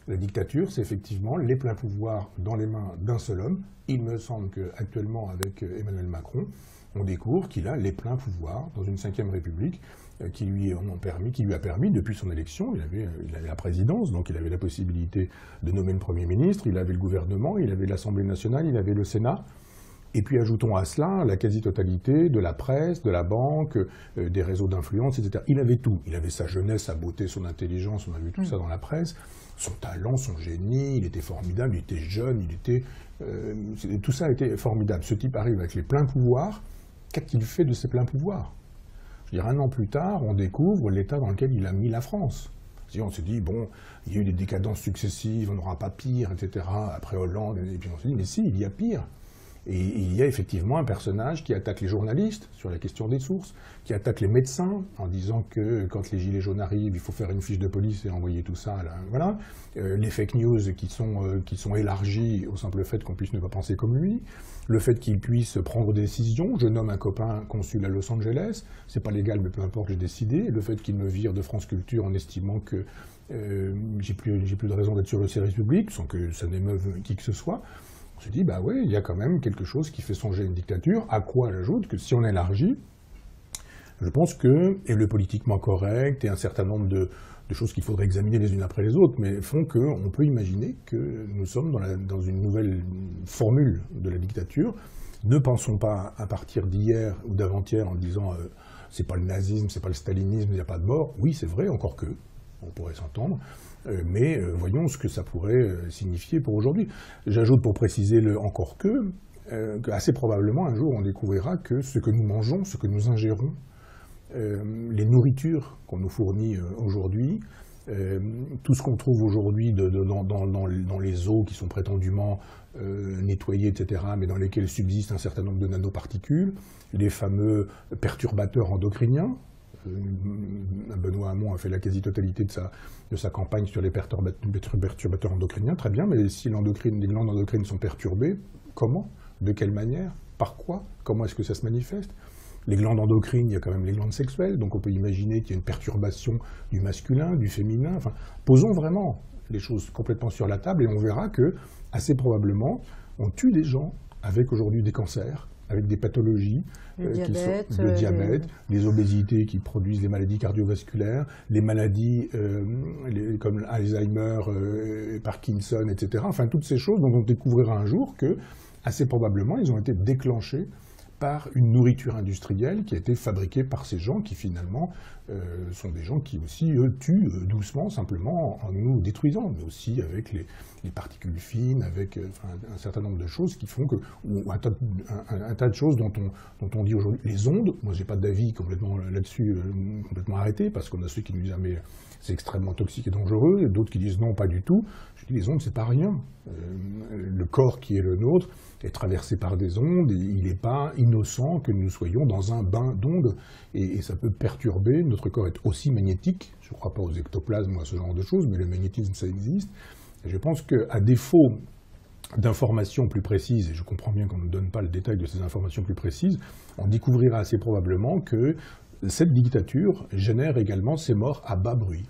La dictature, c'est effectivement les pleins pouvoirs dans les mains d'un seul homme. Il me semble qu'actuellement, avec Emmanuel Macron, on découvre qu'il a les pleins pouvoirs dans une 5e République qui lui a permis, depuis son élection, il avait la présidence, donc il avait la possibilité de nommer le Premier ministre, il avait le gouvernement, il avait l'Assemblée nationale, il avait le Sénat. Et puis ajoutons à cela la quasi-totalité de la presse, de la banque, des réseaux d'influence, etc. Il avait tout. Il avait sa jeunesse, sa beauté, son intelligence, on a vu tout ça dans la presse, son talent, son génie, il était formidable, il était jeune, tout ça était formidable. Ce type arrive avec les pleins pouvoirs. Qu'a-t-il fait de ces pleins pouvoirs? Je veux dire, 1 an plus tard, on découvre l'état dans lequel il a mis la France. On se dit, bon, il y a eu des décadences successives, on n'aura pas pire, etc. Après Hollande, et puis on se dit, mais si, il y a pire. Et il y a effectivement un personnage qui attaque les journalistes sur la question des sources, qui attaque les médecins en disant que quand les gilets jaunes arrivent, il faut faire une fiche de police et envoyer tout ça. Là, voilà. Les fake news qui sont élargies au simple fait qu'on puisse ne pas penser comme lui. Le fait qu'il puisse prendre des décisions. Je nomme un copain consul à Los Angeles. C'est pas légal, mais peu importe, j'ai décidé. Le fait qu'il me vire de France Culture en estimant que j'ai plus de raison d'être sur le service public, sans que ça n'émeuve qui que ce soit. On se dit, bah oui, il y a quand même quelque chose qui fait songer à une dictature, à quoi j'ajoute que si on élargit, je pense que, et le politiquement correct, et un certain nombre de choses qu'il faudrait examiner les unes après les autres, mais font qu'on peut imaginer que nous sommes dans une nouvelle formule de la dictature. Ne pensons pas à partir d'hier ou d'avant-hier en disant c'est pas le nazisme, c'est pas le stalinisme, il n'y a pas de mort. Oui, c'est vrai, encore que, on pourrait s'entendre. Mais voyons ce que ça pourrait signifier pour aujourd'hui. J'ajoute pour préciser le « encore que », assez probablement un jour on découvrira que ce que nous mangeons, ce que nous ingérons, les nourritures qu'on nous fournit aujourd'hui, tout ce qu'on trouve aujourd'hui dans les eaux qui sont prétendument nettoyées, etc., mais dans lesquelles subsistent un certain nombre de nanoparticules, les fameux perturbateurs endocriniens. Benoît Hamon a fait la quasi-totalité de sa campagne sur les perturbateurs endocriniens, très bien, mais si les glandes endocrines sont perturbées, comment? De quelle manière? Par quoi? Comment est-ce que ça se manifeste? Les glandes endocrines, il y a quand même les glandes sexuelles, donc on peut imaginer qu'il y a une perturbation du masculin, du féminin, enfin, posons vraiment les choses complètement sur la table et on verra que, assez probablement, on tue des gens avec aujourd'hui des cancers, avec des pathologies, le diabète, les obésités qui produisent les maladies cardiovasculaires, les maladies comme Alzheimer, Parkinson, etc. Enfin, toutes ces choses dont on découvrira un jour que, assez probablement, ils ont été déclenchés par une nourriture industrielle qui a été fabriquée par ces gens qui, finalement, sont des gens qui aussi, eux, tuent doucement, simplement, en nous détruisant, mais aussi avec les particules fines, avec un certain nombre de choses qui font que, ou un tas de choses dont on dit aujourd'hui, les ondes, moi j'ai pas d'avis complètement là-dessus, complètement arrêté, parce qu'on a ceux qui nous disent, ah, mais c'est extrêmement toxique et dangereux, et d'autres qui disent non, pas du tout. Je dis, les ondes, c'est pas rien. Le corps qui est le nôtre est traversé par des ondes, et il n'est pas innocent que nous soyons dans un bain d'ondes, et ça peut perturber. Notre corps est aussi magnétique, je ne crois pas aux ectoplasmes ou à ce genre de choses, mais le magnétisme, ça existe. Et je pense qu'à défaut d'informations plus précises, et je comprends bien qu'on ne donne pas le détail de ces informations plus précises, on découvrira assez probablement que cette dictature génère également ces morts à bas bruit.